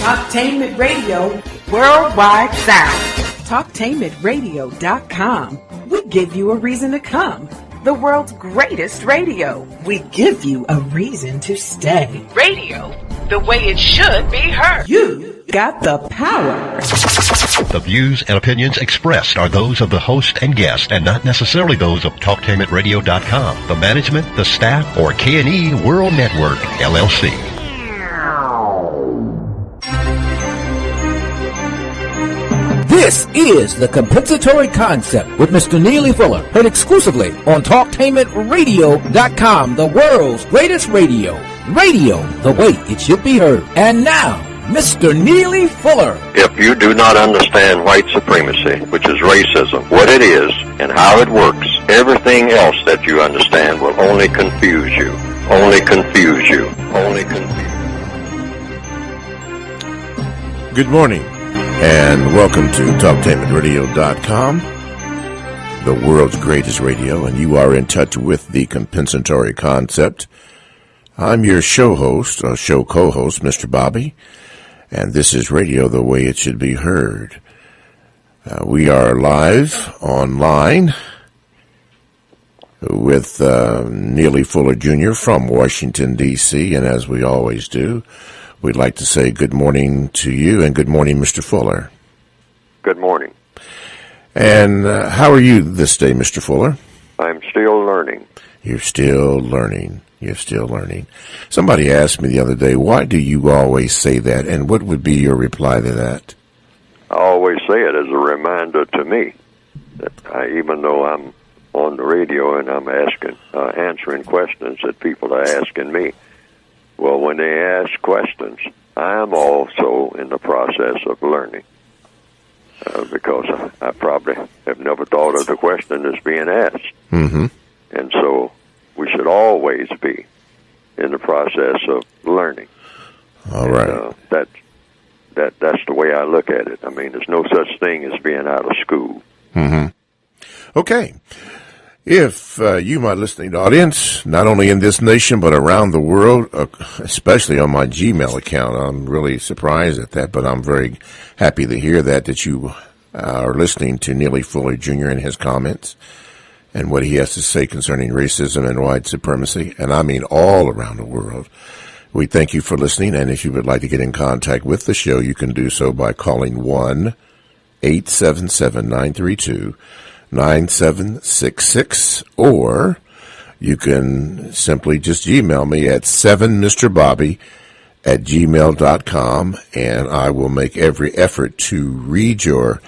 Talktainment Radio Worldwide Sound. Talktainmentradio.com. We give you a reason to come. The world's greatest radio. We give you a reason to stay. Radio, the way it should be heard. You got the power. The views and opinions expressed are those of the host and guest and not necessarily those of TalkTainmentRadio.com, the management, the staff, or K&E World Network, LLC. This is The Compensatory Concept with Mr. Neely Fuller, heard exclusively on TalkTainmentRadio.com, the world's greatest radio. Radio, the way it should be heard. And now, Mr. Neely Fuller. If you do not understand white supremacy, which is racism, what it is and how it works, everything else that you understand will only confuse you. Only confuse you. Only confuse you. Good morning, and welcome to TalkTainmentRadio.com, the world's greatest radio, and you are in touch with the compensatory concept. I'm your show host, or show co-host, Mr. Bobby, and this is radio the way it should be heard. We are live online with Neely Fuller Jr. from Washington, D.C., and as we always do, we'd like to say good morning to you, and good morning, Mr. Fuller. Good morning. And how are you this day, Mr. Fuller? I'm still learning. You're still learning. You're still learning. Somebody asked me the other day, why do you always say that, and what would be your reply to that? I always say it as a reminder to me that even though I'm on the radio and I'm answering questions that people are asking me, well, when they ask questions, I'm also in the process of learning because I probably have never thought of the question that's being asked. Mm-hmm. And so we should always be in the process of learning. All right. That's the way I look at it. I mean, there's no such thing as being out of school. Mm-hmm. Okay. If you, my listening audience, not only in this nation but around the world, especially on my Gmail account, I'm really surprised at that, but I'm very happy to hear that you are listening to Neely Fuller Jr. and his comments and what he has to say concerning racism and white supremacy, and I mean all around the world. We thank you for listening, and if you would like to get in contact with the show, you can do so by calling 1-877-932-9766, or you can simply just email me at 7mrbobby@gmail.com, and I will make every effort to read your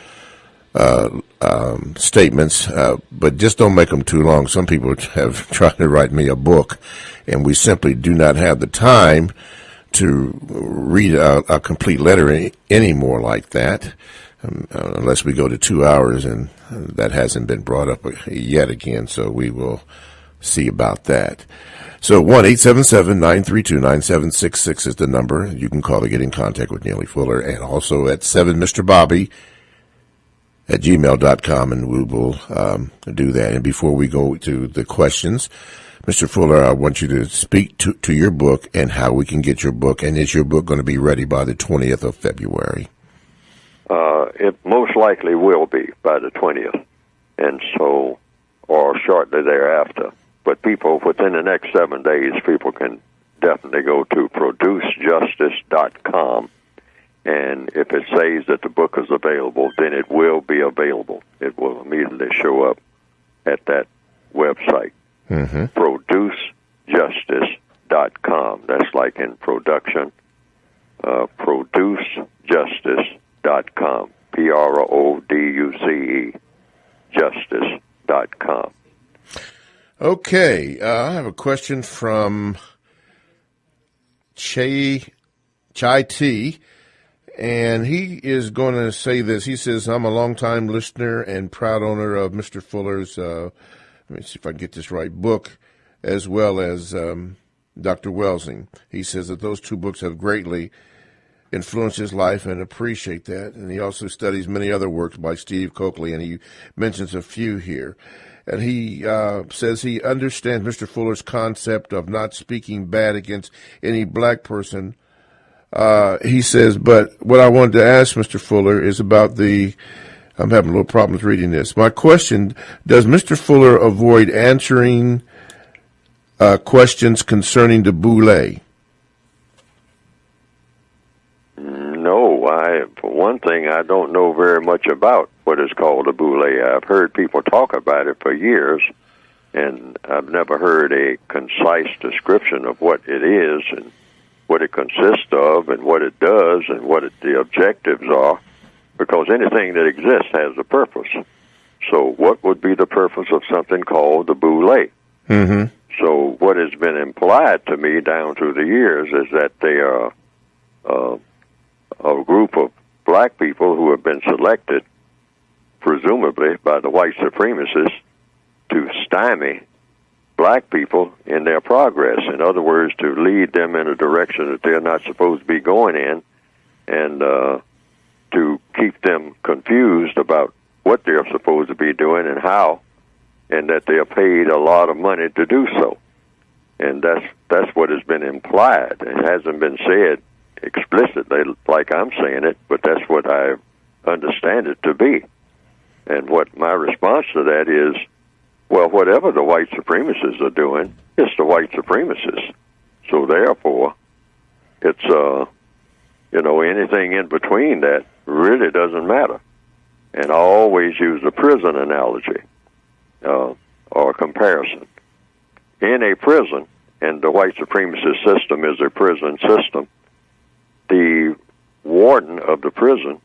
statements, but just don't make them too long. Some people have tried to write me a book, and we simply do not have the time to read a complete letter anymore like that, unless we go to 2 hours, and that hasn't been brought up yet again, so we will see about that. So 1-877-932-9766 is the number. You can call to get in contact with Neely Fuller, and also at 7mrbobby@gmail.com, and we will do that. And before we go to the questions, Mr. Fuller, I want you to speak to your book and how we can get your book. And is your book going to be ready by the 20th of February? It most likely will be by the 20th, and so, or shortly thereafter. But people, within the next 7 days, people can definitely go to producejustice.com. And if it says that the book is available, then it will be available. It will immediately show up at that website, producejustice.com. That's like in production, producejustice.com, PRODUCE, justice.com. Okay, I have a question from Chai T. And he is going to say this. He says, I'm a longtime listener and proud owner of Mr. Fuller's, let me see if I can get this right, book, as well as Dr. Welsing. He says that those two books have greatly influenced his life and appreciate that. And he also studies many other works by Steve Coakley, and he mentions a few here. And he says he understands Mr. Fuller's concept of not speaking bad against any black person He says, but what I wanted to ask Mr. Fuller is about I'm having a little problems reading this. My question, does Mr. Fuller avoid answering questions concerning the Boule? No, for one thing, I don't know very much about what is called a Boule. I've heard people talk about it for years, and I've never heard a concise description of what it is and what it consists of and what it does and what the objectives are, because anything that exists has a purpose. So what would be the purpose of something called the Boule? Mm-hmm. So what has been implied to me down through the years is that they are a group of black people who have been selected, presumably by the white supremacists, to stymie black people in their progress. In other words, to lead them in a direction that they're not supposed to be going in, and to keep them confused about what they're supposed to be doing and how, and that they are paid a lot of money to do so. And that's what has been implied. It hasn't been said explicitly like I'm saying it, but that's what I understand it to be. And what my response to that is, well, whatever the white supremacists are doing, it's the white supremacists. So therefore, it's anything in between that really doesn't matter. And I always use the prison analogy or comparison. In a prison, and the white supremacist system is a prison system, the warden of the prison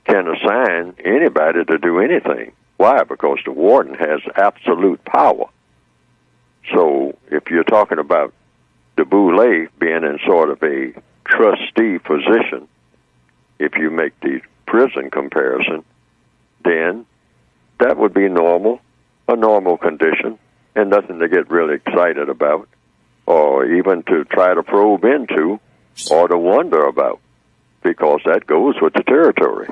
can assign anybody to do anything. Why? Because the warden has absolute power. So if you're talking about the Boule being in sort of a trustee position, if you make the prison comparison, then that would be a normal condition, and nothing to get really excited about, or even to try to probe into, or to wonder about, because that goes with the territory.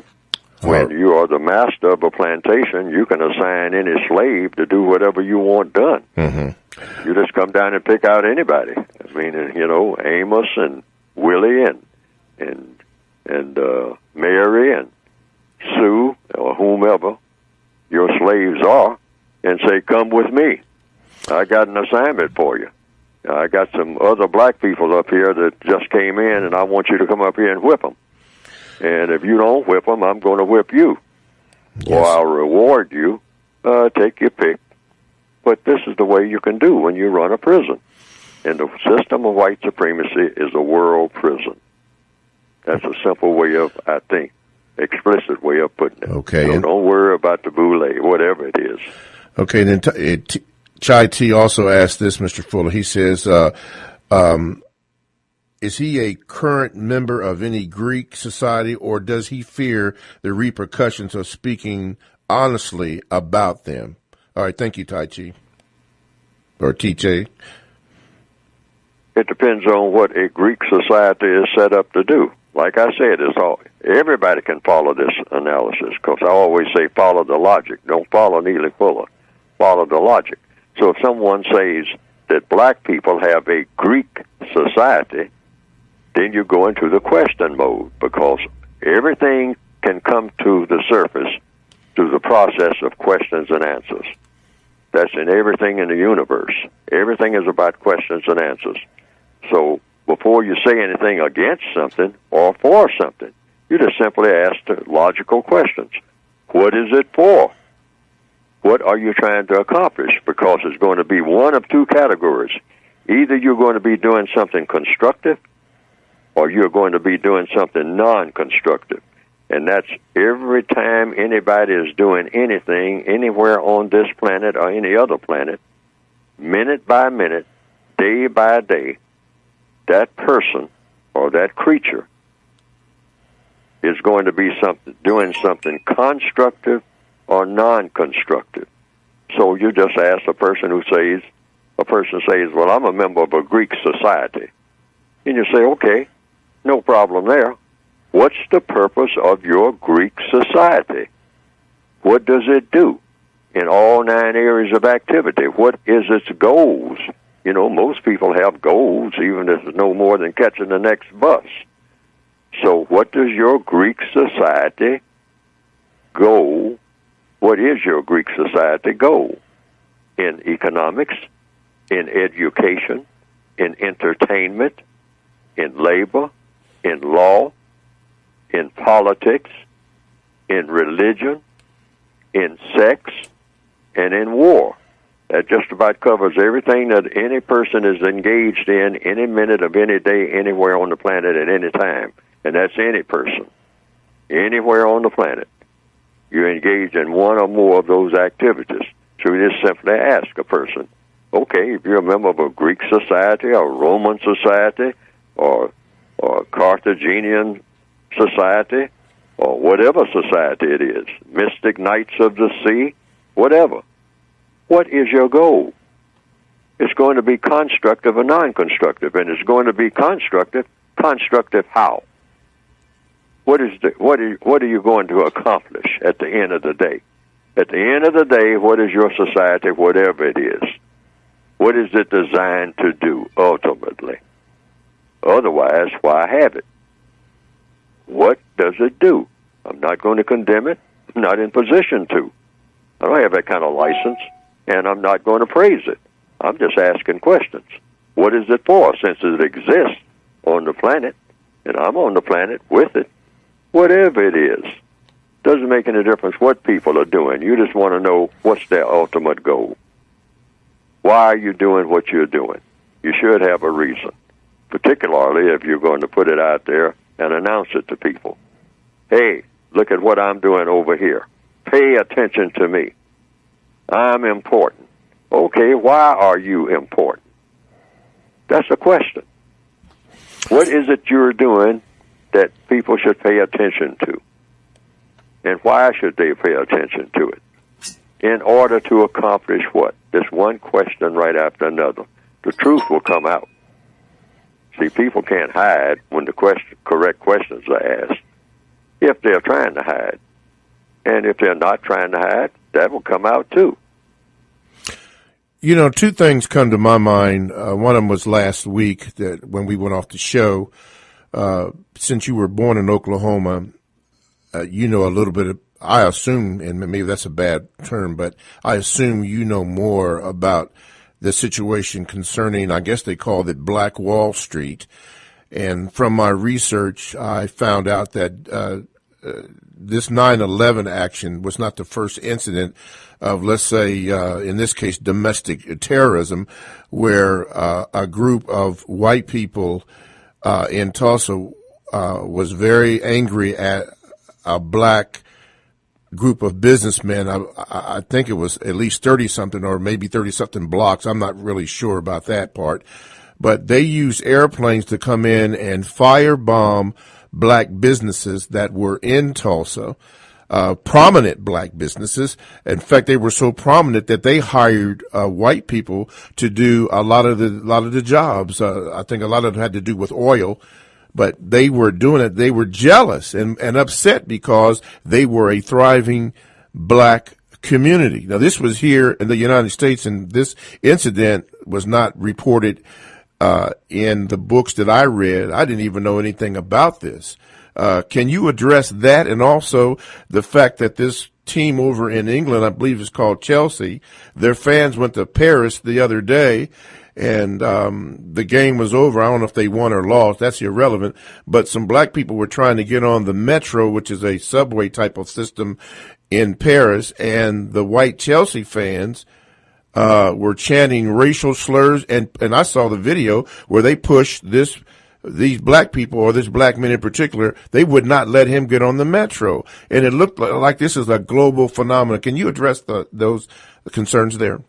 When you are the master of a plantation, you can assign any slave to do whatever you want done. Mm-hmm. You just come down and pick out anybody. I mean, Amos and Willie and Mary and Sue or whomever your slaves are, and say, "Come with me. I got an assignment for you. I got some other black people up here that just came in, and I want you to come up here and whip them. And if you don't whip them, I'm going to whip you. Yes. Or I'll reward you. Take your pick. But this is the way you can do when you run a prison. And the system of white supremacy is a world prison. That's a simple way of, I think, explicit way of putting it. Okay. So don't worry about the Boule, whatever it is. Okay, and then Chai T also asked this, Mr. Fuller. He says, is he a current member of any Greek society, or does he fear the repercussions of speaking honestly about them? All right, thank you, Tai Chi. Or TJ. It depends on what a Greek society is set up to do. Like I said, everybody can follow this analysis, because I always say follow the logic. Don't follow Neely Fuller. Follow the logic. So if someone says that black people have a Greek society, then you go into the question mode, because everything can come to the surface through the process of questions and answers. That's in everything in the universe. Everything is about questions and answers. So before you say anything against something or for something, you just simply ask the logical questions. What is it for? What are you trying to accomplish? Because it's going to be one of two categories. Either you're going to be doing something constructive, or you're going to be doing something non-constructive. And that's every time anybody is doing anything anywhere on this planet or any other planet, minute by minute, day by day, that person or that creature is going to be doing something constructive or non-constructive. So you just ask a person says, well, I'm a member of a Greek society. And you say, okay, no problem there. What's the purpose of your Greek society? What does it do in all 9 areas of activity? What is its goals? Most people have goals, even if it's no more than catching the next bus. So what does your Greek society goal, what is your Greek society goal? In economics, in education, in entertainment, in labor, in law, in politics, in religion, in sex, and in war. That just about covers everything that any person is engaged in any minute of any day, anywhere on the planet at any time. And that's any person, anywhere on the planet. You engage in one or more of those activities. So we just simply ask a person, okay, if you're a member of a Greek society or Roman society or Carthaginian society or whatever society it is, Mystic Knights of the Sea, whatever, what is your goal? It's going to be constructive or non-constructive, and it's going to be constructive. Constructive how? What are you going to accomplish at the end of the day? At the end of the day, what is your society, whatever it is? What is it designed to do, ultimately? Otherwise, why have it? What does it do? I'm not going to condemn it. I'm not in position to. I don't have that kind of license, and I'm not going to praise it. I'm just asking questions. What is it for, since it exists on the planet, and I'm on the planet with it? Whatever it is, doesn't make any difference what people are doing. You just want to know what's their ultimate goal. Why are you doing what you're doing? You should have a reason, particularly if you're going to put it out there and announce it to people. Hey, look at what I'm doing over here. Pay attention to me. I'm important. Okay, why are you important? That's a question. What is it you're doing that people should pay attention to? And why should they pay attention to it? In order to accomplish what? This one question right after another. The truth will come out. See, people can't hide when the correct questions are asked, if they're trying to hide. And if they're not trying to hide, that will come out too. You know, two things come to my mind. One of them was last week that when we went off the show. Since you were born in Oklahoma, you know a little bit of, I assume, and maybe that's a bad term, but I assume you know more about the situation concerning, I guess they called it Black Wall Street. And from my research, I found out that this 9/11 action was not the first incident of, let's say, in this case, domestic terrorism, where a group of white people in Tulsa was very angry at a black group of businessmen. I think it was at least 30-something or maybe 30-something blocks. I'm not really sure about that part. But they used airplanes to come in and firebomb black businesses that were in Tulsa, prominent black businesses. In fact, they were so prominent that they hired white people to do a lot of the jobs. I think a lot of it had to do with oil, but they were doing it. They were jealous and upset because they were a thriving black community. Now, this was here in the United States, and this incident was not reported in the books that I read. I didn't even know anything about this. Can you address that, and also the fact that this team over in England, I believe it's called Chelsea, their fans went to Paris the other day, and the game was over. I don't know if they won or lost. That's irrelevant. But some black people were trying to get on the metro, which is a subway type of system in Paris, and the white Chelsea fans were chanting racial slurs, and I saw the video where they pushed these black people, or this black man in particular. They would not let him get on the metro, and it looked like this is a global phenomenon. Can you address those concerns there?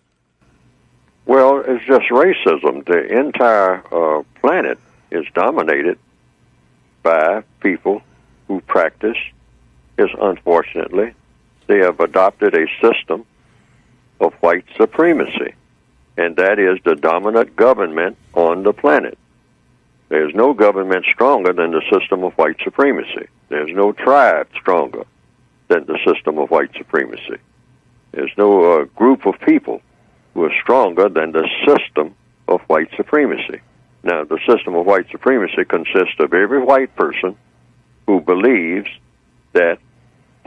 Well, it's just racism. The entire planet is dominated by people who practice, unfortunately, they have adopted a system of white supremacy, and that is the dominant government on the planet. There's no government stronger than the system of white supremacy. There's no tribe stronger than the system of white supremacy. There's no group of people who are stronger than the system of white supremacy. Now, the system of white supremacy consists of every white person who believes that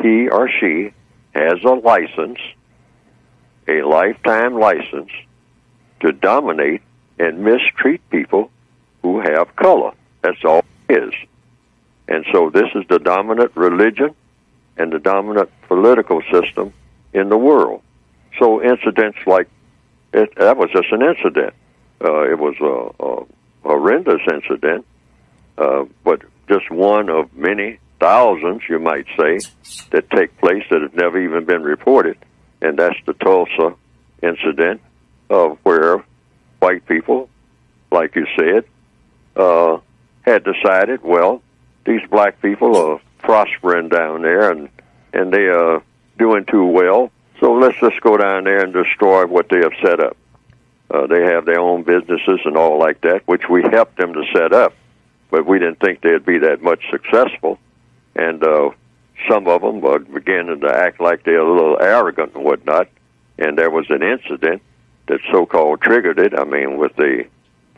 he or she has a license, a lifetime license, to dominate and mistreat people who have color. That's all it is. And so this is the dominant religion and the dominant political system in the world. So incidents like that was just an incident. It was a horrendous incident, but just one of many thousands, you might say, that take place that have never even been reported. And that's the Tulsa incident where white people, like you said, had decided, well, these black people are prospering down there and they are doing too well, so let's just go down there and destroy what they have set up. They have their own businesses and all like that, which we helped them to set up, but we didn't think they'd be that much successful. And some of them were beginning to act like they're a little arrogant and whatnot. And there was an incident that so-called triggered it. I mean, with the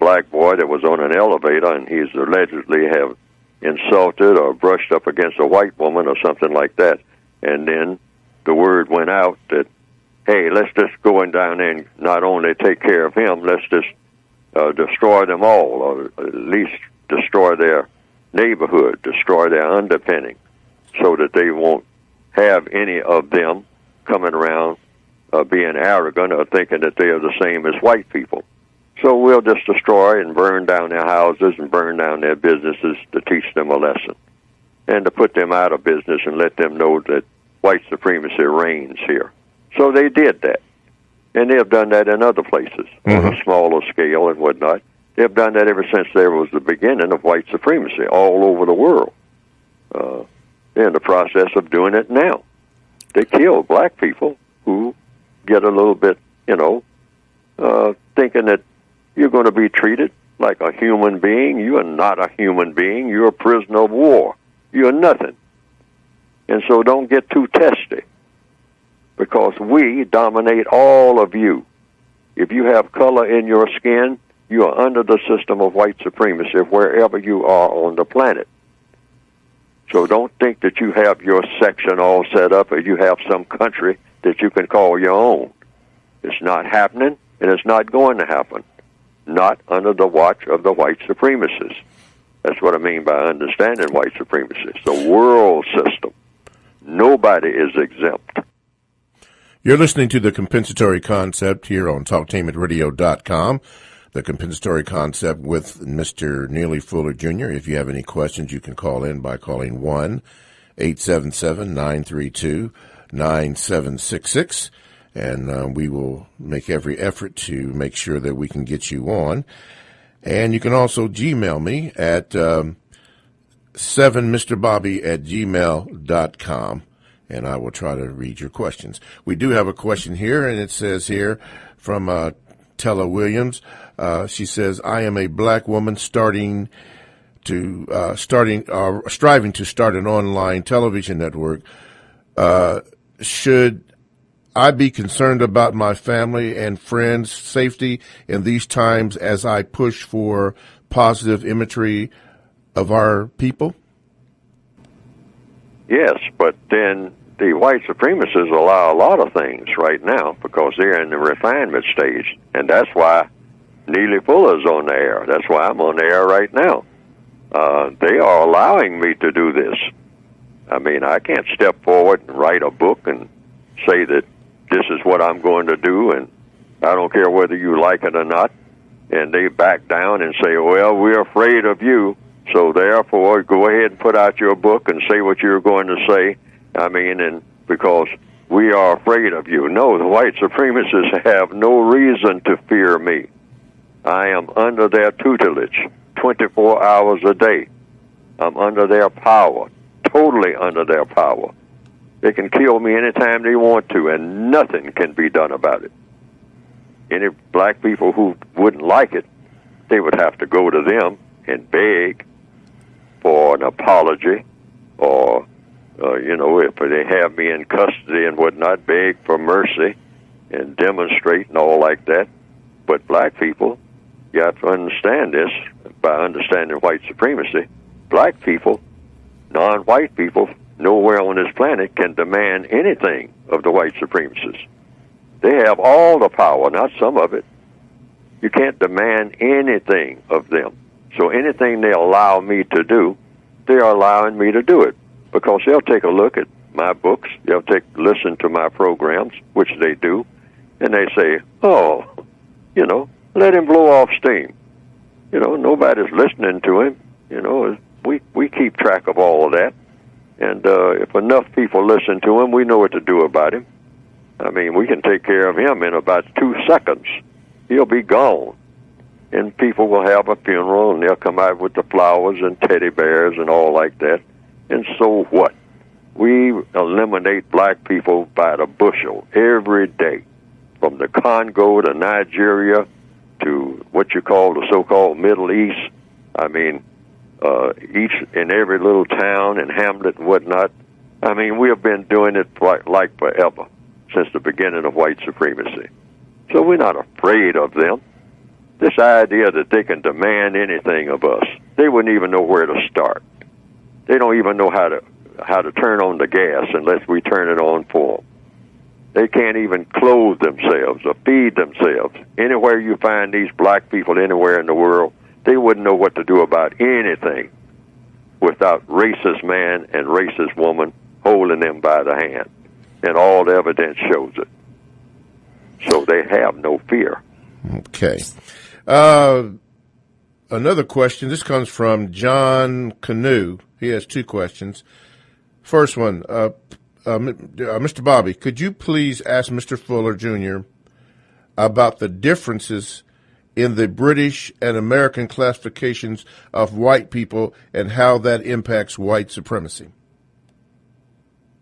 black boy that was on an elevator, and he's allegedly have insulted or brushed up against a white woman or something like that. And then the word went out that, hey, let's just go in down there and not only take care of him, let's just destroy them all, or at least destroy their neighborhood, destroy their underpinning, so that they won't have any of them coming around being arrogant or thinking that they are the same as white people. So we'll just destroy and burn down their houses and burn down their businesses to teach them a lesson and to put them out of business and let them know that white supremacy reigns here. So they did that. And they have done that in other places on a smaller scale and whatnot. They have done that ever since there was the beginning of white supremacy all over the world. They're in the process of doing it now. They kill black people who get a little bit, thinking that you're going to be treated like a human being. You are not a human being. You're a prisoner of war. You're nothing. And so don't get too testy, because we dominate all of you. If you have color in your skin, you are under the system of white supremacy wherever you are on the planet. So don't think that you have your section all set up or you have some country that you can call your own. It's not happening, and it's not going to happen. Not under the watch of the white supremacists. That's what I mean by understanding white supremacy. It's the world system. Nobody is exempt. You're listening to The Compensatory Concept here on TalkTainmentRadio.com. The Compensatory Concept with Mr. Neely Fuller, Jr. If you have any questions, you can call in by calling 1-877-932-9766. And we will make every effort to make sure that we can get you on. And you can also Gmail me at 7mrbobby@gmail.com, and I will try to read your questions. We do have a question here, and it says here from Tella Williams. She says, I am a black woman striving to start an online television network. Should I be concerned about my family and friends' safety in these times as I push for positive imagery of our people? Yes, but then the white supremacists allow a lot of things right now because they're in the refinement stage, and that's why Neely Fuller's on the air. That's why I'm on the air right now. They are allowing me to do this. I mean, I can't step forward and write a book and say that this is what I'm going to do, and I don't care whether you like it or not. And they back down and say, well, we're afraid of you, so therefore go ahead and put out your book and say what you're going to say. I mean, and because we are afraid of you. No, the white supremacists have no reason to fear me. I am under their tutelage 24 hours a day. I'm under their power, totally under their power. They can kill me anytime they want to, and nothing can be done about it. Any black people who wouldn't like it, they would have to go to them and beg for an apology, or, if they have me in custody and whatnot, beg for mercy and demonstrate and all like that. But black people, you have to understand this by understanding white supremacy. Black people non-white people nowhere on this planet can demand anything of the white supremacists. They have all the power, not some of it. You can't demand anything of them. So anything they allow me to do, they are allowing me to do it, because they'll take a look at my books, they'll listen to my programs, which they do, and they say, oh, let him blow off steam. Nobody's listening to him. We keep track of all of that. And if enough people listen to him, we know what to do about him. I mean, we can take care of him in about 2 seconds. He'll be gone. And people will have a funeral, and they'll come out with the flowers and teddy bears and all like that. And so what? We eliminate black people by the bushel every day, from the Congo to Nigeria to what you call the so-called Middle East. I mean, each and every little town and hamlet and whatnot. I mean, we have been doing it like forever, since the beginning of white supremacy. So we're not afraid of them. This idea that they can demand anything of us, they wouldn't even know where to start. They don't even know how to turn on the gas unless we turn it on for them. They can't even clothe themselves or feed themselves. Anywhere you find these black people anywhere in the world, they wouldn't know what to do about anything without racist man and racist woman holding them by the hand. And all the evidence shows it. So they have no fear. Okay. Another question. This comes from John Canoe. He has 2 questions. First one, Mr. Bobby, could you please ask Mr. Fuller Jr. about the differences in the British and American classifications of white people and how that impacts white supremacy?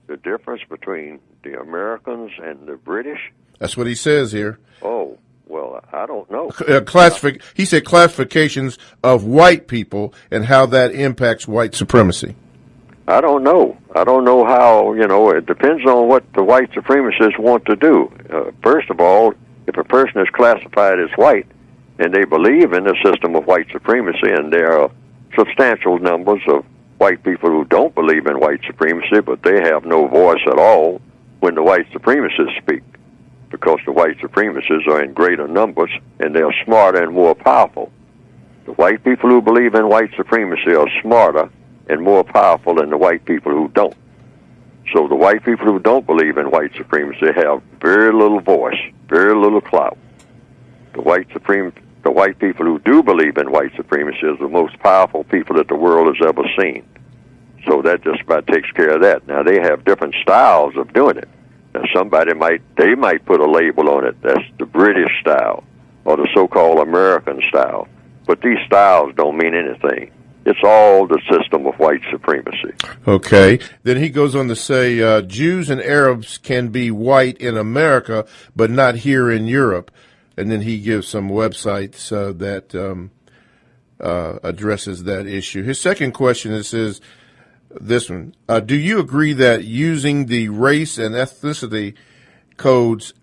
The difference between the Americans and the British? That's what he says here. Oh, well, I don't know. He said classifications of white people and how that impacts white supremacy. I don't know. I don't know how, it depends on what the white supremacists want to do. First of all, if a person is classified as white and they believe in the system of white supremacy, and there are substantial numbers of white people who don't believe in white supremacy, but they have no voice at all when the white supremacists speak, because the white supremacists are in greater numbers and they're smarter and more powerful. The white people who believe in white supremacy are smarter and more powerful than the white people who don't. So the white people who don't believe in white supremacy have very little voice, very little clout. The white people who do believe in white supremacy is the most powerful people that the world has ever seen. So that just about takes care of that. Now, they have different styles of doing it. Now, they might put a label on it. That's the British style or the so-called American style. But these styles don't mean anything. It's all the system of white supremacy. Okay. Then he goes on to say, Jews and Arabs can be white in America, but not here in Europe. And then he gives some websites that addresses that issue. His second question is this one. Do you agree that using the race and ethnicity codes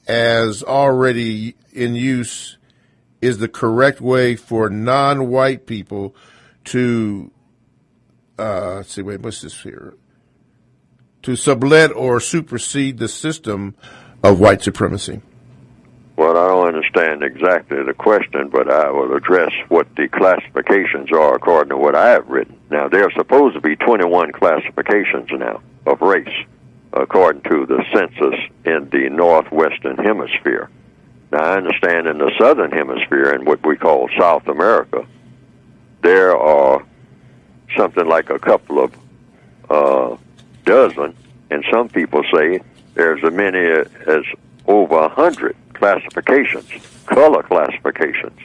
as already in use is the correct way for non-white people to what's this here? To sublet or supersede the system of white supremacy? Well, I don't understand exactly the question, but I will address what the classifications are according to what I have written. Now, there are supposed to be 21 classifications now of race, according to the census in the northwestern hemisphere. Now, I understand in the southern hemisphere, in what we call South America, there are something like a couple of dozen, and some people say there's as many as over 100 classifications, color classifications.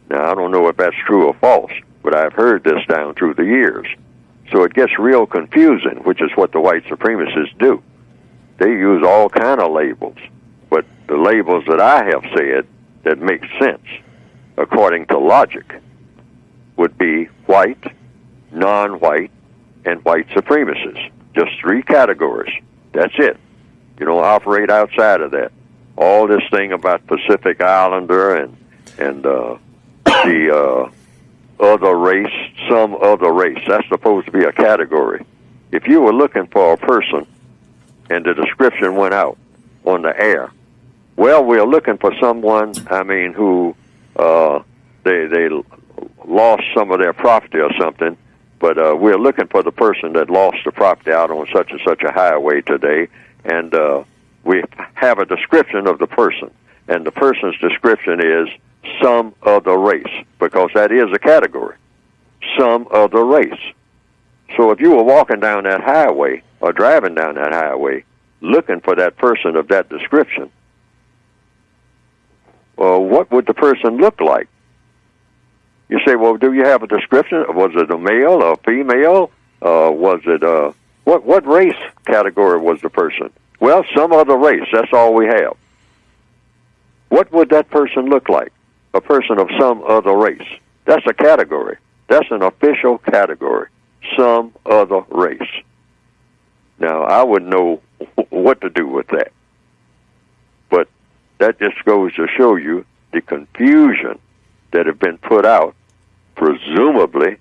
Now, I don't know if that's true or false, but I've heard this down through the years. So it gets real confusing, which is what the white supremacists do. They use all kind of labels, but the labels that I have said that make sense, according to logic, would be white, non-white, and white supremacists. Just 3 categories. That's it. You don't operate outside of that. All this thing about Pacific Islander and the other race, some other race. That's supposed to be a category. If you were looking for a person and the description went out on the air, well, we're looking for someone, who they lost some of their property or something, but we're looking for the person that lost the property out on such and such a highway today, and we have a description of the person, and the person's description is some other race, because that is a category, some other race. So if you were walking down that highway or driving down that highway looking for that person of that description, what would the person look like? You say, well, do you have a description? Was it a male or a female? Was it what race category was the person? Well, some other race. That's all we have. What would that person look like? A person of some other race. That's a category. That's an official category. Some other race. Now, I wouldn't know what to do with that. But that just goes to show you the confusion that have been put out, presumably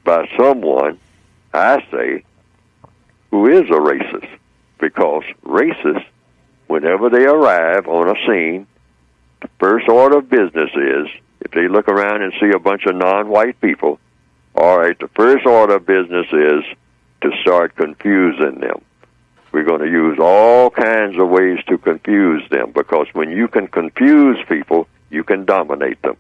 by someone, I say, who is a racist. Because racists, whenever they arrive on a scene, the first order of business is, if they look around and see a bunch of non-white people, all right, the first order of business is to start confusing them. We're going to use all kinds of ways to confuse them, because when you can confuse people, you can dominate them.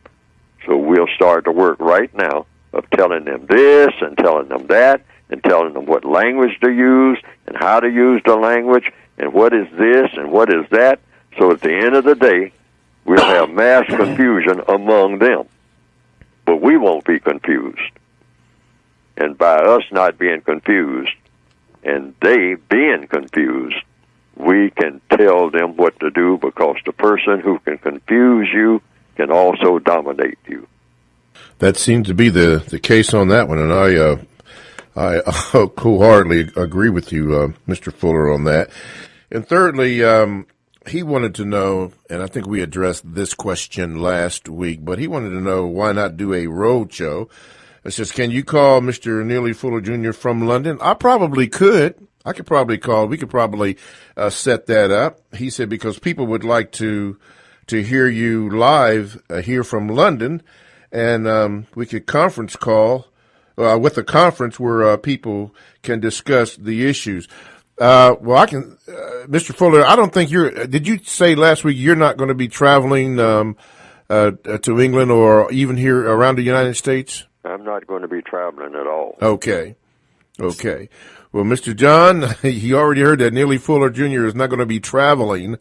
So we'll start to work right now of telling them this and telling them that and telling them what language to use and how to use the language and what is this and what is that. So at the end of the day, we'll have mass confusion among them. But we won't be confused. And by us not being confused and they being confused, we can tell them what to do, because the person who can confuse you can also dominate you. That seems to be the case on that one, and I wholeheartedly agree with you, Mr. Fuller, on that. And thirdly, he wanted to know, and I think we addressed this question last week, but he wanted to know, why not do a road show? It says, can you call Mr. Neely Fuller Jr. from London? I probably could. I could probably call. We could probably set that up. He said, because people would like to hear you live here from London, and we could conference call with a conference where people can discuss the issues. Well, I can, Mr. Fuller, I don't think did you say last week you're not going to be traveling to England or even here around the United States? I'm not going to be traveling at all. Okay. Well, Mr. John, you already heard that Neely Fuller Jr. is not going to be traveling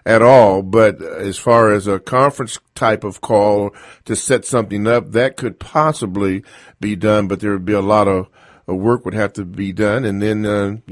at all, but as far as a conference type of call to set something up, that could possibly be done, but there would be a lot of work would have to be done, and then then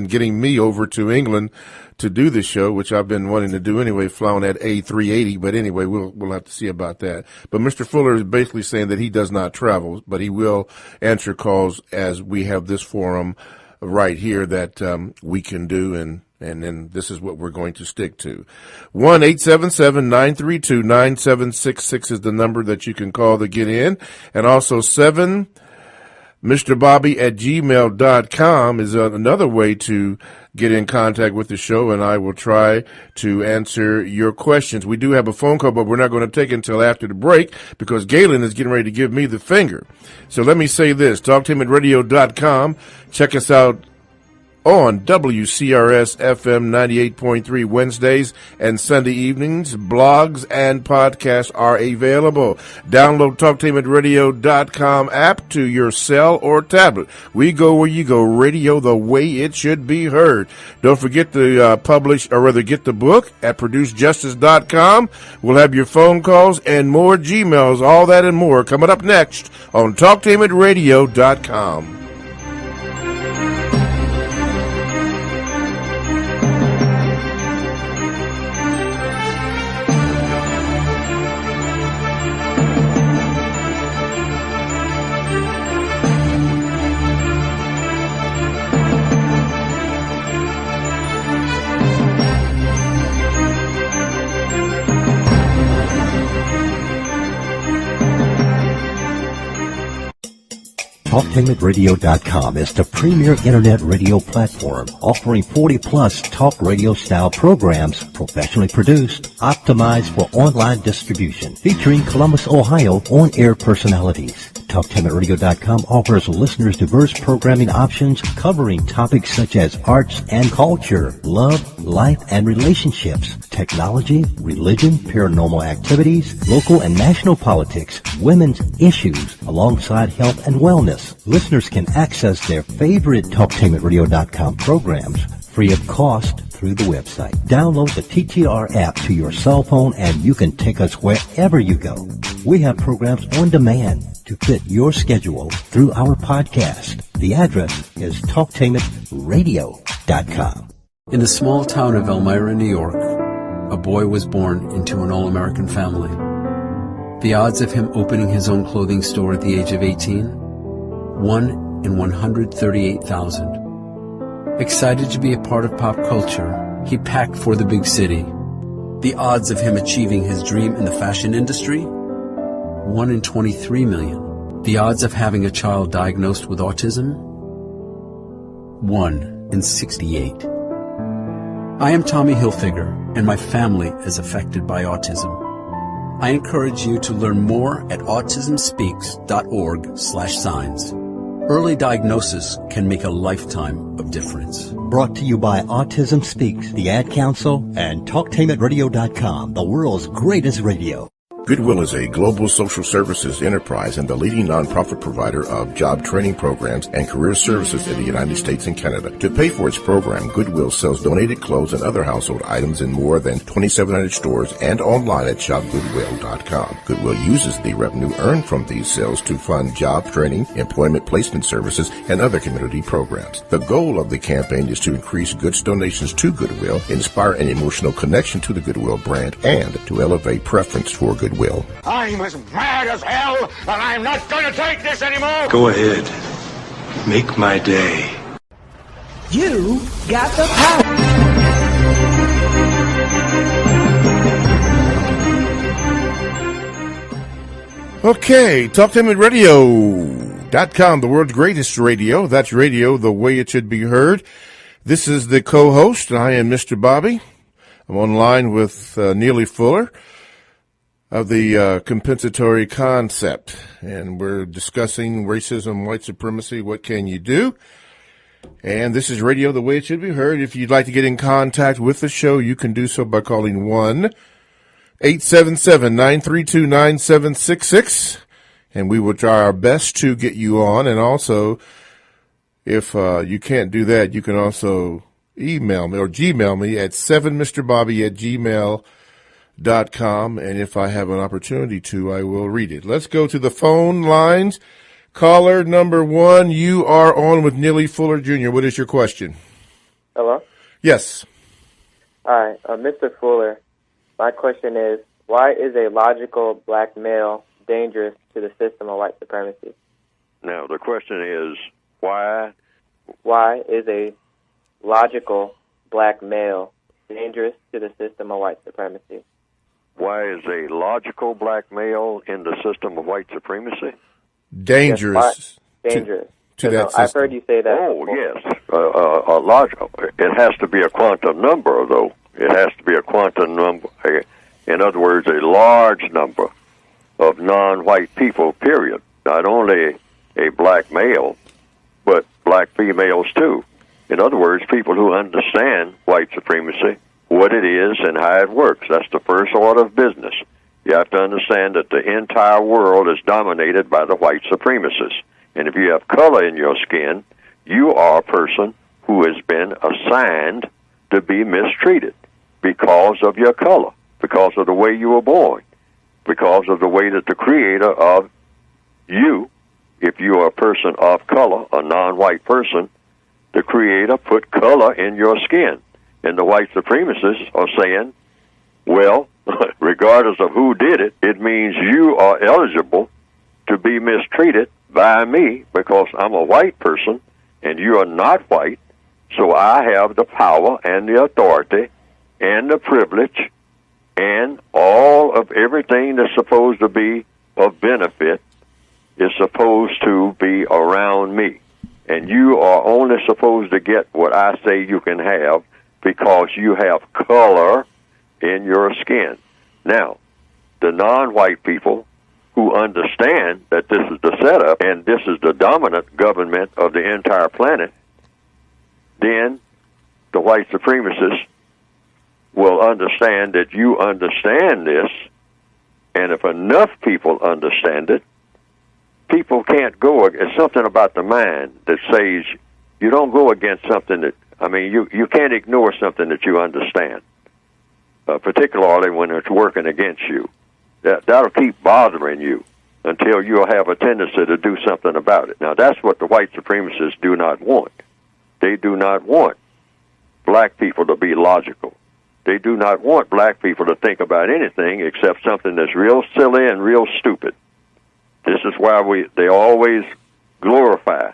getting me over to England to do the show, which I've been wanting to do anyway, flying at A380. But anyway, we'll have to see about that. But Mr. Fuller is basically saying that he does not travel, but he will answer calls as we have this forum right here that we can do, and then this is what we're going to stick to. 1-877-932-9766 is the number that you can call to get in, and also MrBobby@gmail.com is another way to get in contact with the show, and I will try to answer your questions. We do have a phone call, but we're not going to take it until after the break, because Galen is getting ready to give me the finger. So let me say this, TalkToHim@radio.com. Check us out on WCRS FM 98.3 Wednesdays and Sunday evenings. Blogs and podcasts are available. Download TalkToHim@radio.com app to your cell or tablet. We go where you go, radio the way it should be heard. Don't forget to get the book at ProduceJustice.com. We'll have your phone calls and more Gmails, all that and more coming up next on TalkToHim@radio.com. TalkTainmentRadio.com is the premier internet radio platform offering 40-plus talk radio-style programs professionally produced, optimized for online distribution, featuring Columbus, Ohio on-air personalities. TalkTainmentRadio.com offers listeners diverse programming options covering topics such as arts and culture, love, life and relationships, technology, religion, paranormal activities, local and national politics, women's issues, alongside health and wellness. Listeners can access their favorite TalkTainmentRadio.com programs free of cost through the website. Download the TTR app to your cell phone and you can take us wherever you go. We have programs on demand to fit your schedule through our podcast. The address is TalkTainmentRadio.com. In the small town of Elmira, New York, a boy was born into an all-American family. The odds of him opening his own clothing store at the age of 18? 1 in 138,000. Excited to be a part of pop culture, he packed for the big city. The odds of him achieving his dream in the fashion industry? 1 in 23 million. The odds of having a child diagnosed with autism? 1 in 68. I am Tommy Hilfiger, and my family is affected by autism. I encourage you to learn more at autismspeaks.org/signs. Early diagnosis can make a lifetime of difference. Brought to you by Autism Speaks, the Ad Council, and TalkTainmentRadio.com, the world's greatest radio. Goodwill is a global social services enterprise and the leading nonprofit provider of job training programs and career services in the United States and Canada. To pay for its program, Goodwill sells donated clothes and other household items in more than 2,700 stores and online at shopgoodwill.com. Goodwill uses the revenue earned from these sales to fund job training, employment placement services, and other community programs. The goal of the campaign is to increase goods donations to Goodwill, inspire an emotional connection to the Goodwill brand, and to elevate preference for Goodwill. I'm as mad as hell, and I'm not going to take this anymore! Go ahead. Make my day. You got the power. Okay, TalkTainmentRadio.com, the world's greatest radio. That's radio the way it should be heard. This is the co-host, and I am Mr. Bobby. I'm online with Neely Fuller of the compensatory concept, and we're discussing racism, white supremacy, what can you do? And this is radio the way it should be heard. If you'd like to get in contact with the show, you can do so by calling 1-877-932-9766, and we will try our best to get you on. And also, if you can't do that, you can also email me or Gmail me at 7mrbobby@gmail.com. And if I have an opportunity to, I will read it. Let's go to the phone lines. Caller number 1, you are on with Neely Fuller Jr. What is your question? Hello? Yes. Hi, Mr. Fuller. My question is, why is a logical black male dangerous to the system of white supremacy? Now, the question is, why? Why is a logical black male dangerous to the system of white supremacy? Why is a logical black male in the system of white supremacy? Dangerous. Yes, dangerous. To that system. I've heard you say that. Oh, yes. A logical. It has to be a quantum number, though. It has to be a quantum number. In other words, a large number of non-white people, period. Not only a black male, but black females, too. In other words, people who understand white supremacy, what it is and how it works. That's the first order of business. You have to understand that the entire world is dominated by the white supremacists. And if you have color in your skin, you are a person who has been assigned to be mistreated because of your color, because of the way you were born, because of the way that the creator of you, if you are a person of color, a non-white person, the creator put color in your skin. And the white supremacists are saying, well, regardless of who did it, it means you are eligible to be mistreated by me because I'm a white person and you are not white, so I have the power and the authority and the privilege and all of everything that's supposed to be of benefit is supposed to be around me. And you are only supposed to get what I say you can have because you have color in your skin. Now, the non-white people who understand that this is the setup and this is the dominant government of the entire planet, then the white supremacists will understand that you understand this, and if enough people understand it, people can't go. It's something about the mind that says you don't go against something that, I mean, you can't ignore something that you understand, particularly when it's working against you. That'll keep bothering you until you'll have a tendency to do something about it. Now, that's what the white supremacists do not want. They do not want black people to be logical. They do not want black people to think about anything except something that's real silly and real stupid. This is why they always glorify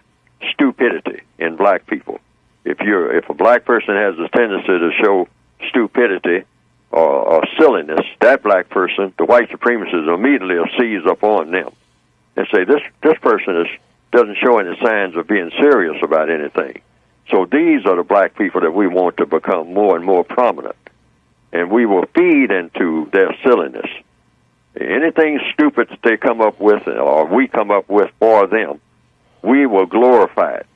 stupidity in black people. If a black person has a tendency to show stupidity or silliness, that black person, the white supremacists immediately will seize upon them and say, this person doesn't show any signs of being serious about anything. So these are the black people that we want to become more and more prominent. And we will feed into their silliness. Anything stupid that they come up with, or we come up with for them, we will glorify it,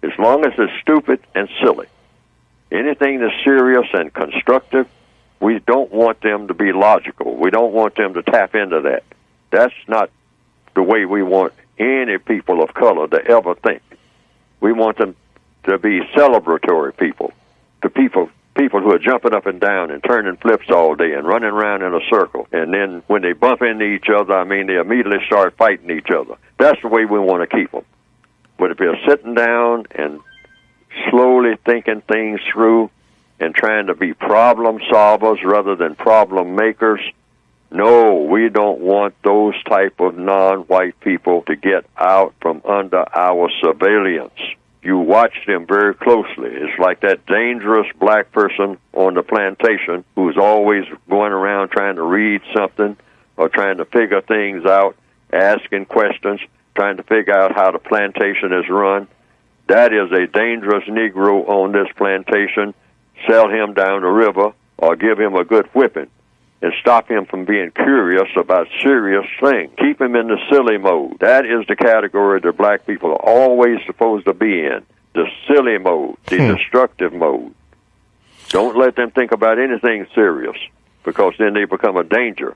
as long as it's stupid and silly. Anything that's serious and constructive, we don't want them to be logical. We don't want them to tap into that. That's not the way we want any people of color to ever think. We want them to be celebratory people, the people who are jumping up and down and turning flips all day and running around in a circle. And then when they bump into each other, I mean, they immediately start fighting each other. That's the way we want to keep them. But if they're sitting down and slowly thinking things through and trying to be problem solvers rather than problem makers, no, we don't want those type of non-white people to get out from under our surveillance. You watch them very closely. It's like that dangerous black person on the plantation who's always going around trying to read something or trying to figure things out, asking questions, trying to figure out how the plantation is run. That is a dangerous Negro on this plantation. Sell him down the river or give him a good whipping and stop him from being curious about serious things. Keep him in the silly mode. That is the category that black people are always supposed to be in, the silly mode, the destructive mode. Don't let them think about anything serious, because then they become a danger.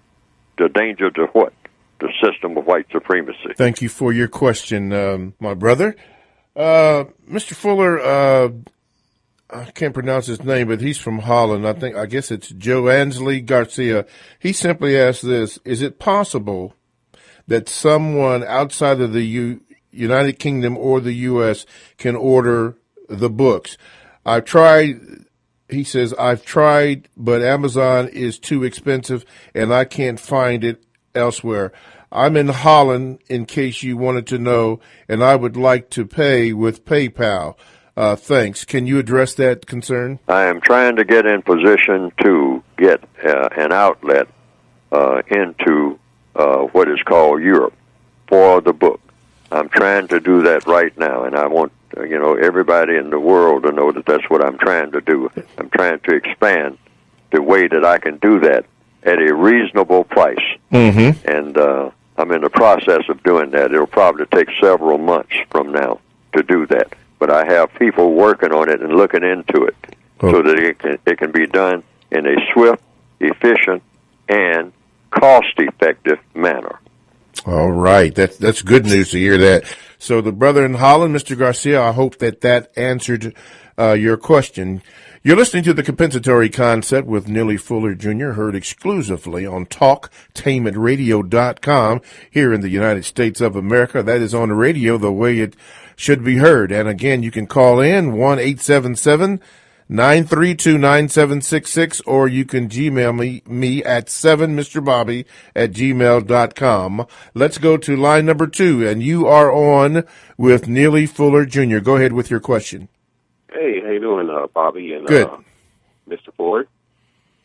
The danger to what? The system of white supremacy. Thank you for your question, my brother. Mr. Fuller, I can't pronounce his name, but he's from Holland. I guess it's Joansley Garcia. He simply asked this: is it possible that someone outside of the United Kingdom or the U.S. can order the books? He says, I've tried, but Amazon is too expensive and I can't find it elsewhere. I'm in Holland, in case you wanted to know, and I would like to pay with PayPal. Thanks. Can you address that concern? I am trying to get in position to get an outlet into what is called Europe for the book. I'm trying to do that right now, and I want everybody in the world to know that that's what I'm trying to do. I'm trying to expand the way that I can do that at a reasonable price. Mm-hmm. And I'm in the process of doing that. It'll probably take several months from now to do that. But I have people working on it and looking into it so that it can be done in a swift, efficient, and cost-effective manner. All right. That's good news to hear that. So the brother in Holland, Mr. Garcia, I hope that answered your question. You're listening to The Compensatory Concept with Neely Fuller Jr., heard exclusively on TalkTainmentradio.com here in the United States of America. That is on the radio the way it should be heard. And again, you can call in 1-877-932-9766, or you can Gmail me at 7mrbobby@gmail.com. Let's go to line number 2, and you are on with Neely Fuller Jr. Go ahead with your question. Hey, how you doing, Bobby and Good. Mr. Fuller?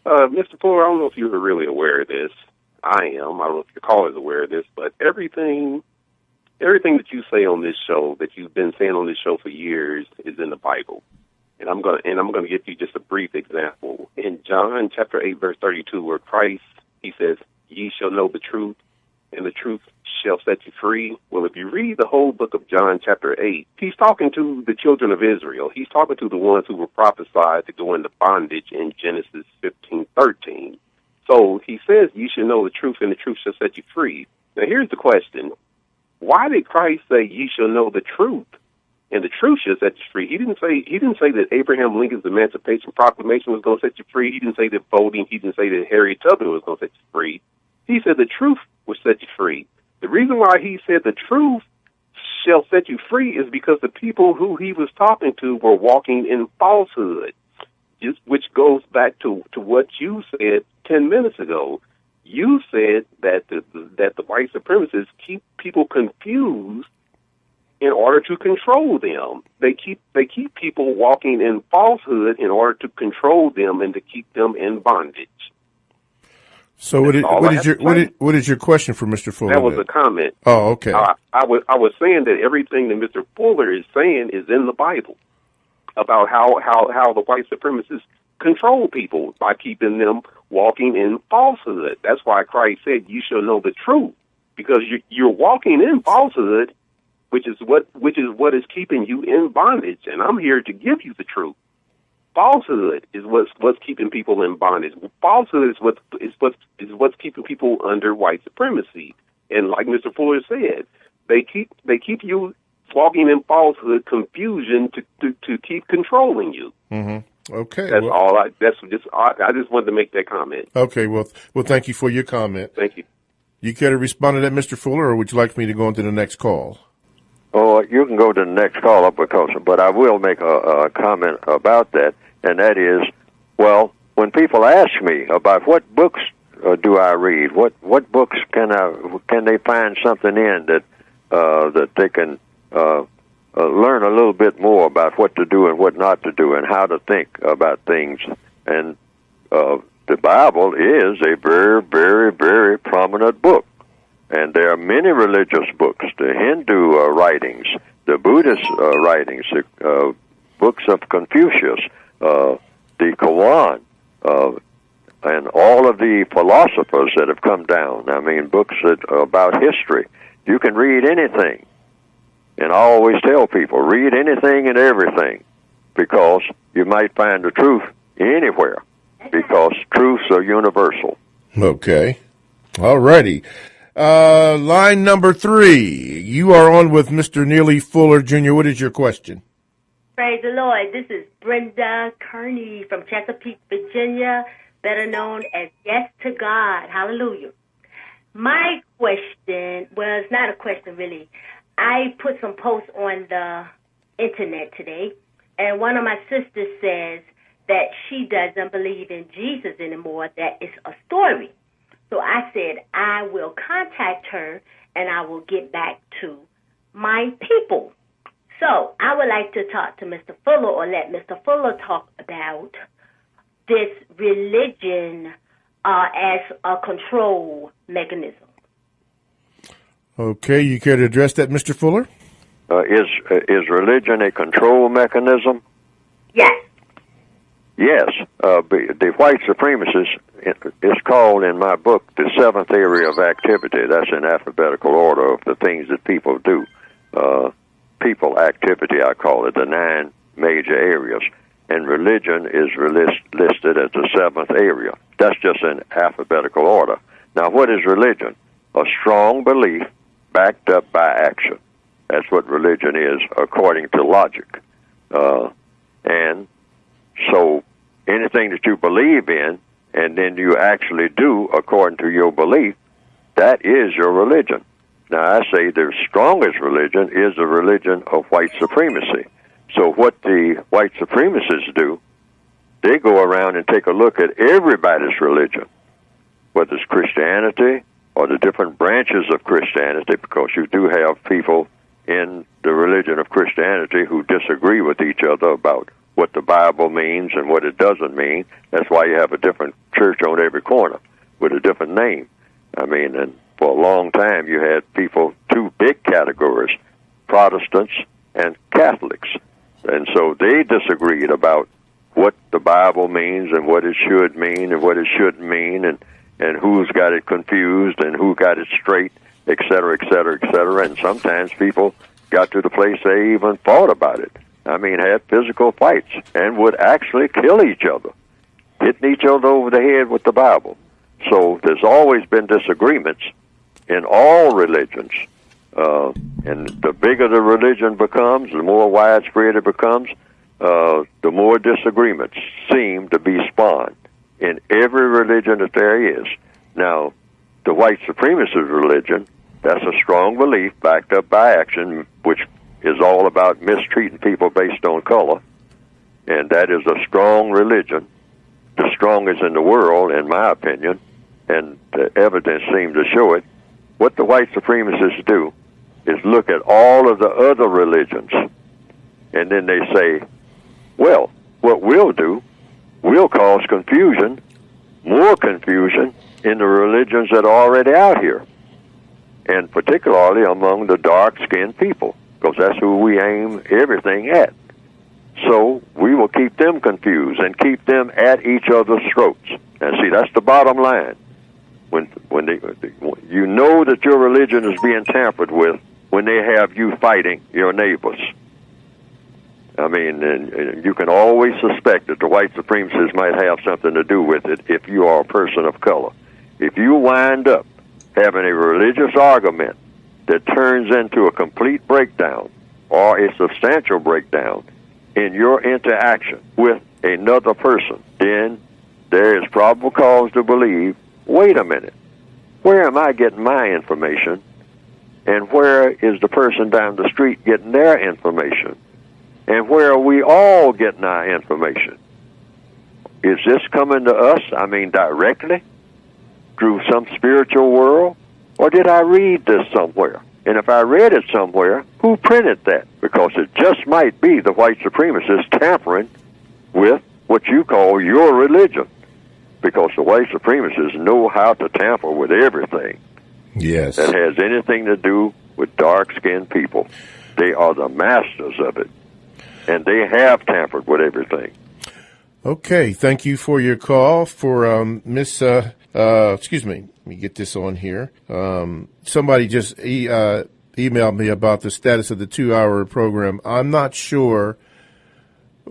Mr. Fuller, I don't know if you were really aware of this. I am. I don't know if your caller is aware of this, but everything everything that you say on this show, that you've been saying on this show for years, is in the Bible. And I'm gonna give you just a brief example. In John chapter 8, verse 32, where Christ, he says, "Ye shall know the truth, and the truth shall set you free." Well, if you read the whole book of John chapter 8, he's talking to the children of Israel. He's talking to the ones who were prophesied to go into bondage in Genesis 15:13. So he says, "You should know the truth, and the truth shall set you free." Now, here's the question. Why did Christ say, "You shall know the truth, and the truth shall set you free"? He didn't say that Abraham Lincoln's Emancipation Proclamation was going to set you free. He didn't say that voting. He didn't say that Harriet Tubman was going to set you free. He said the truth will set you free. The reason why he said the truth shall set you free is because the people who he was talking to were walking in falsehood, which goes back to what you said 10 minutes ago. You said that the white supremacists keep people confused in order to control them. They keep people walking in falsehood in order to control them and to keep them in bondage. So what is your question for Mr. Fuller? That was a comment. Oh, okay. I was saying that everything that Mr. Fuller is saying is in the Bible about how the white supremacists control people by keeping them walking in falsehood. That's why Christ said, "You shall know the truth," because you're walking in falsehood, which is what is keeping you in bondage. And I'm here to give you the truth. Falsehood is what's keeping people in bondage. Falsehood is what's keeping people under white supremacy. And like Mr. Fuller said, they keep you walking in falsehood, confusion to keep controlling you. Mm-hmm. Okay. That's all. I just wanted to make that comment. Okay. Well, thank you for your comment. Thank you. You care to respond to that, Mr. Fuller, or would you like me to go on to the next call? Oh, you can go to the next call up, but I will make a comment about that, and that is, well, when people ask me about what books do I read, what books can they find something in that they can learn a little bit more about what to do and what not to do and how to think about things. And the Bible is a very, very, very prominent book. And there are many religious books, the Hindu writings, the Buddhist writings, the books of Confucius, the Quran, and all of the philosophers that have come down. I mean, books about history. You can read anything. And I always tell people, read anything and everything, because you might find the truth anywhere, because truths are universal. Okay. All righty. Line number 3. You are on with Mr. Neely Fuller, Jr. What is your question? Praise the Lord. This is Brenda Kearney from Chesapeake, Virginia, better known as Yes to God. Hallelujah. My question, well, it's not a question really. I put some posts on the internet today, and one of my sisters says that she doesn't believe in Jesus anymore, that it's a story. So I said I will contact her, and I will get back to my people. So I would like to talk to Mr. Fuller, or let Mr. Fuller talk about this religion as a control mechanism. Okay, you care to address that, Mr. Fuller? Is religion a control mechanism? Yes. Yes. The white supremacists is called in my book the seventh area of activity. That's in alphabetical order of the things that people do. People activity, I call it, the 9 major areas. And religion is listed as the 7th area. That's just in alphabetical order. Now, what is religion? A strong belief backed up by action. That's what religion is, according to logic. And so anything that you believe in and then you actually do according to your belief, that is your religion. Now, I say the strongest religion is the religion of white supremacy. So what the white supremacists do, they go around and take a look at everybody's religion, whether it's Christianity or the different branches of Christianity, because you do have people in the religion of Christianity who disagree with each other about what the Bible means and what it doesn't mean. That's why you have a different church on every corner with a different name. I mean, and for a long time you had people, two big categories, Protestants and Catholics. And so they disagreed about what the Bible means and what it should mean and what it shouldn't mean, and who's got it confused and who got it straight, et cetera, et cetera, et cetera. And sometimes people got to the place they even fought about it. I mean, had physical fights and would actually kill each other, hitting each other over the head with the Bible. So there's always been disagreements in all religions. And the bigger the religion becomes, the more widespread it becomes, the more disagreements seem to be spawned in every religion that there is. Now, the white supremacist religion, that's a strong belief backed up by action, which is all about mistreating people based on color. And that is a strong religion, the strongest in the world, in my opinion, and the evidence seems to show it. What the white supremacists do is look at all of the other religions, and then they say, well, what we'll do, we'll cause confusion, more confusion, in the religions that are already out here, and particularly among the dark-skinned people, because that's who we aim everything at. So we will keep them confused and keep them at each other's throats. And see, that's the bottom line. When you know that your religion is being tampered with when they have you fighting your neighbors. I mean, and you can always suspect that the white supremacists might have something to do with it if you are a person of color. If you wind up having a religious argument that turns into a complete breakdown or a substantial breakdown in your interaction with another person, then there is probable cause to believe, wait a minute, where am I getting my information? And where is the person down the street getting their information? And where are we all getting our information? Is this coming to us, directly, through some spiritual world? Or did I read this somewhere? And if I read it somewhere, who printed that? Because it just might be the white supremacists tampering with what you call your religion. Because the white supremacists know how to tamper with everything. Yes. That has anything to do with dark-skinned people. They are the masters of it. And they have tampered with everything. Okay, thank you for your call. For excuse me, let me get this on here. Somebody just emailed me about the status of the 2-hour program. I'm not sure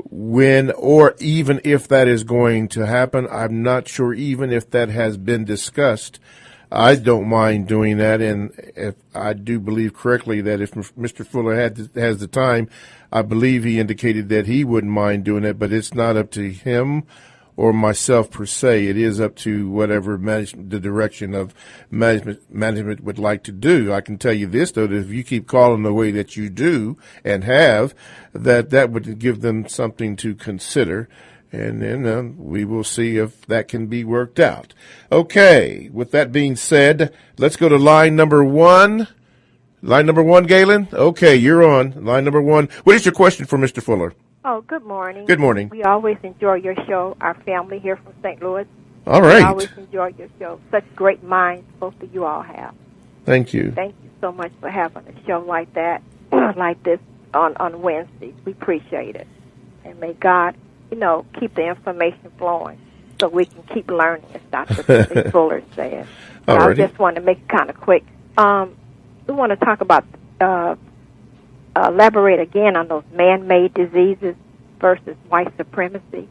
when or even if that is going to happen. I'm not sure even if that has been discussed. I don't mind doing that, and if I do believe correctly that if Mr. Fuller has the time, I believe he indicated that he wouldn't mind doing it, but it's not up to him or myself per se. It is up to whatever the direction of management would like to do. I can tell you this, though, that if you keep calling the way that you do and have, that would give them something to consider. And then we will see if that can be worked out. Okay, with that being said, let's go to line number one. Line number one, Galen? Okay, you're on. Line number one. What is your question for Mr. Fuller? Oh, good morning. Good morning. We always enjoy your show, our family here from St. Louis. All right. We always enjoy your show. Such great minds both of you all have. Thank you. Thank you so much for having a show like that, like this on Wednesdays. We appreciate it. And may God, keep the information flowing so we can keep learning, as Dr. Fuller said. I just want to make it kind of quick. We want to talk about, elaborate again on those man-made diseases versus white supremacy.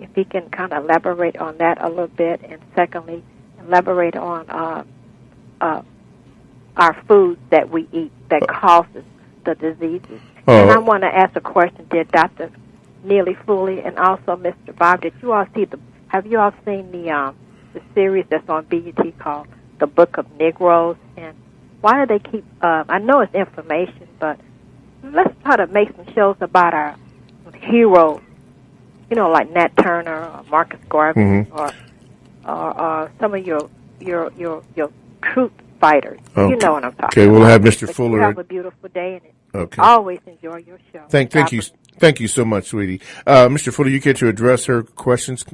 If he can kind of elaborate on that a little bit. And secondly, elaborate on our foods that we eat that causes the diseases. And I want to ask a question, dear Dr. Neely Fuller, and also Mr. Bob. Have you all seen the series that's on BET called The Book of Negroes? And why do they keep, I know it's information, but let's try to make some shows about our heroes, like Nat Turner or Marcus Garvey, or some of your truth fighters. Okay. You know what I'm talking about. Okay, we'll have Mr. Fuller. You have a beautiful day, and okay. Always enjoy your show. Thank you so much, sweetie. Mr. Fuller, you care to address her questions?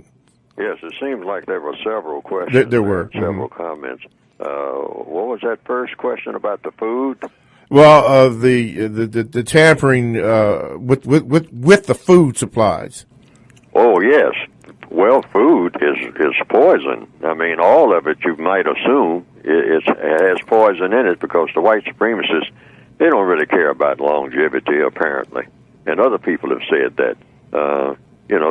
Yes, it seems like there were several questions. There were. Several comments. What was that first question about the food? Well, the tampering with the food supplies. Oh yes. Well, food is poison. I mean, all of it you might assume it has poison in it because the white supremacists, they don't really care about longevity apparently, and other people have said that.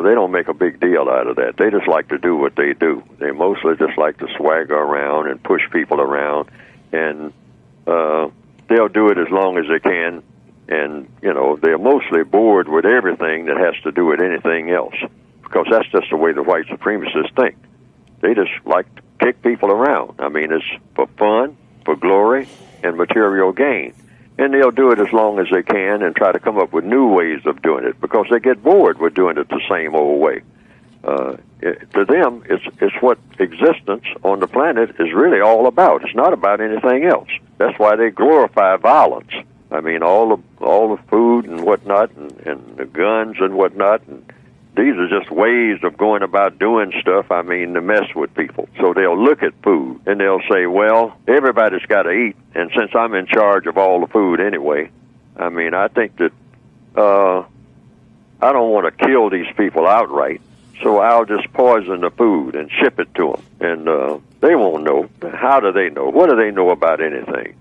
They don't make a big deal out of that. They just like to do what they do. They mostly just like to swagger around and push people around, and they'll do it as long as they can. And they're mostly bored with everything that has to do with anything else, because that's just the way the white supremacists think. They just like to kick people around. I mean, it's for fun, for glory, and material gain. And they'll do it as long as they can and try to come up with new ways of doing it because they get bored with doing it the same old way. To them, it's what existence on the planet is really all about. It's not about anything else. That's why they glorify violence. I mean, all the food and whatnot, and the guns and whatnot, and these are just ways of going about doing stuff, I mean, to mess with people. So they'll look at food, and they'll say, well, everybody's got to eat, and since I'm in charge of all the food anyway, I mean, I think that I don't want to kill these people outright, so I'll just poison the food and ship it to them, and they won't know. How do they know? What do they know about anything?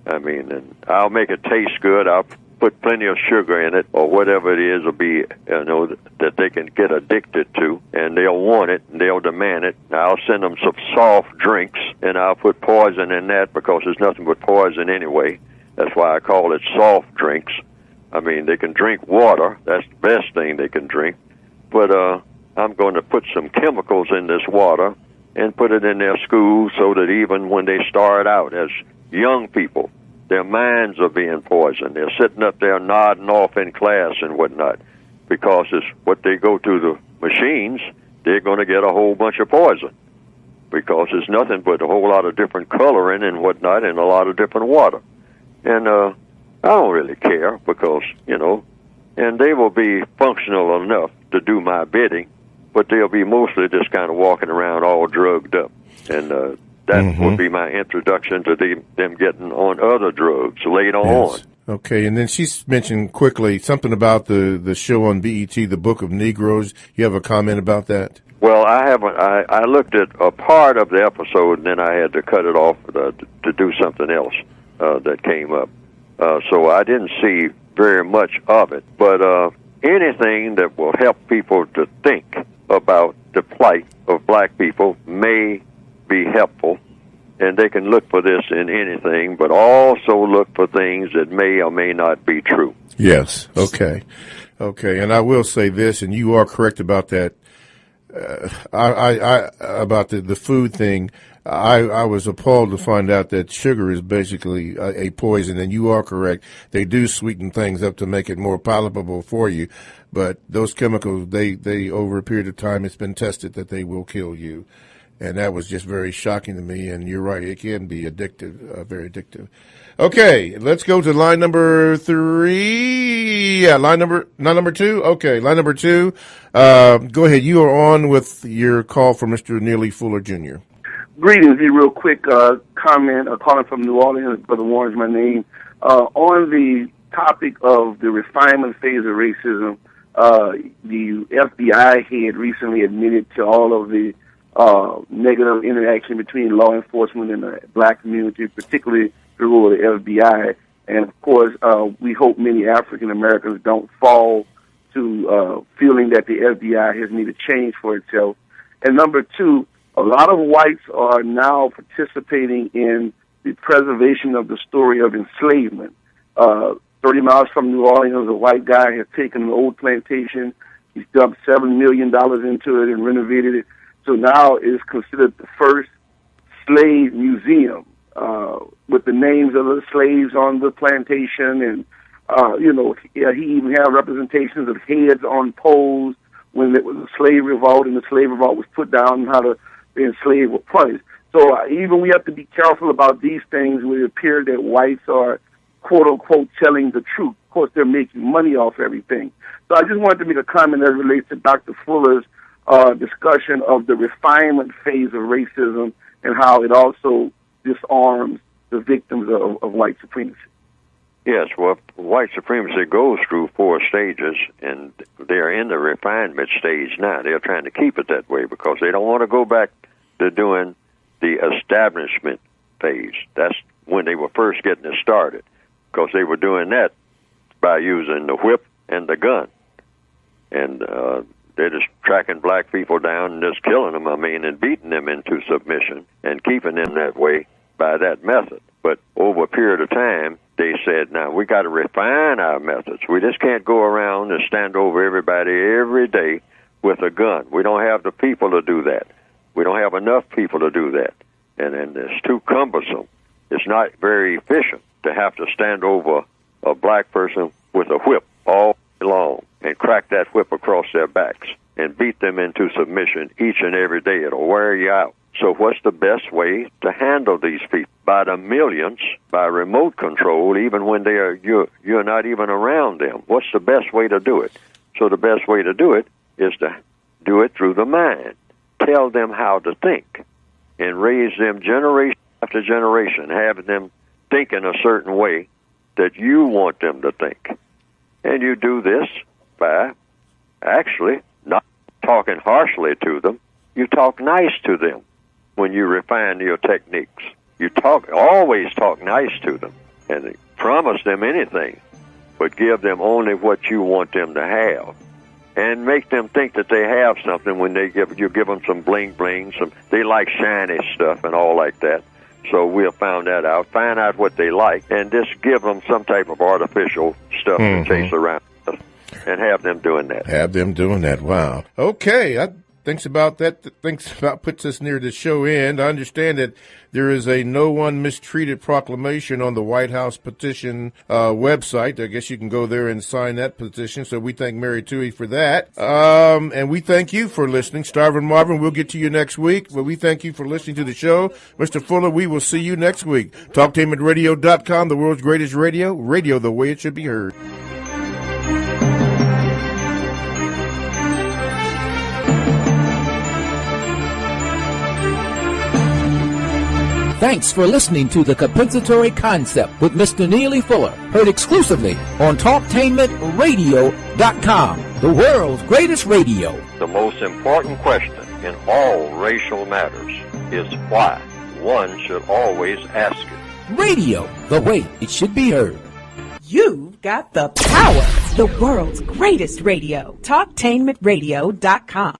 I mean, and I'll make it taste good. I'll put plenty of sugar in it or whatever it is will be, that they can get addicted to, and they'll want it and they'll demand it. I'll send them some soft drinks, and I'll put poison in that because there's nothing but poison anyway. That's why I call it soft drinks. I mean, they can drink water. That's the best thing they can drink. But I'm going to put some chemicals in this water and put it in their schools so that even when they start out as young people, their minds are being poisoned. They're sitting up there nodding off in class and whatnot because it's what they go to the machines, they're going to get a whole bunch of poison because there's nothing but a whole lot of different coloring and whatnot and a lot of different water. And I don't really care because, and they will be functional enough to do my bidding, but they'll be mostly just kind of walking around all drugged up. And that would be my introduction to them getting on other drugs later on. Okay, and then she's mentioned quickly something about the show on BET, The Book of Negroes. You have a comment about that? Well, I haven't. I looked at a part of the episode, and then I had to cut it off to do something else that came up. So I didn't see very much of it. But anything that will help people to think about the plight of black people may be helpful, and they can look for this in anything, but also look for things that may or may not be true. Yes. Okay. And I will say this, and you are correct about that. About the food thing. I was appalled to find out that sugar is basically a poison, and you are correct. They do sweeten things up to make it more palatable for you, but those chemicals, they over a period of time, it's been tested that they will kill you. And that was just very shocking to me. And you're right, it can be addictive, very addictive. Okay, let's go to line number 3. Yeah, not number 2. Okay, line number 2. Go ahead. You are on with your call for Mr. Neely Fuller Jr. Greetings. A real quick comment. Calling from New Orleans. Brother Warren's my name. On the topic of the refinement phase of racism, the FBI head recently admitted to all of the negative interaction between law enforcement and the black community, particularly the role of the FBI. And, of course, we hope many African Americans don't fall to feeling that the FBI has needed change for itself. And number 2, a lot of whites are now participating in the preservation of the story of enslavement. 30 miles from New Orleans, a white guy has taken an old plantation. He's dumped $7 million into it and renovated it. So now it's considered the first slave museum with the names of the slaves on the plantation. And, he even had representations of heads on poles when it was a slave revolt, and the slave revolt was put down and how the enslaved were punished. So even we have to be careful about these things where it appears that whites are, quote-unquote, telling the truth. Of course, they're making money off everything. So I just wanted to make a comment that relates to Dr. Fuller's discussion of the refinement phase of racism and how it also disarms the victims of white supremacy? Yes, well, white supremacy goes through 4 stages, and they're in the refinement stage now. They're trying to keep it that way because they don't want to go back to doing the establishment phase. That's when they were first getting it started, because they were doing that by using the whip and the gun. And they're just tracking black people down and just killing them, and beating them into submission and keeping them that way by that method. But over a period of time, they said, now, we got to refine our methods. We just can't go around and stand over everybody every day with a gun. We don't have the people to do that. We don't have enough people to do that. And it's too cumbersome. It's not very efficient to have to stand over a black person with a whip all day long and crack that whip across their backs and beat them into submission each and every day. It'll wear you out. So what's the best way to handle these people? By the millions, by remote control, even when you're not even around them. What's the best way to do it? So the best way to do it is to do it through the mind. Tell them how to think and raise them generation after generation, have them think in a certain way that you want them to think. And you do this by actually not talking harshly to them. You talk nice to them. When you refine your techniques, you always talk nice to them and promise them anything, but give them only what you want them to have, and make them think that they have something when you give them some bling bling. They like shiny stuff and all like that. So we'll find out what they like, and just give them some type of artificial stuff to chase around and have them doing that. Wow. Okay. Thinks about puts us near the show end. I understand that there is a no one mistreated proclamation on the White House petition website. I guess you can go there and sign that petition. So we thank Mary Toohey for that. And we thank you for listening. Starvin Marvin, we'll get to you next week. But we thank you for listening to the show. Mr. Fuller, we will see you next week. TalkTainmentRadio.com, the world's greatest radio. Radio the way it should be heard. Thanks for listening to The Compensatory Concept with Mr. Neely Fuller, heard exclusively on TalkTainmentRadio.com, the world's greatest radio. The most important question in all racial matters is why. One should always ask it. Radio, the way it should be heard. You've got the power, the world's greatest radio. TalkTainmentRadio.com.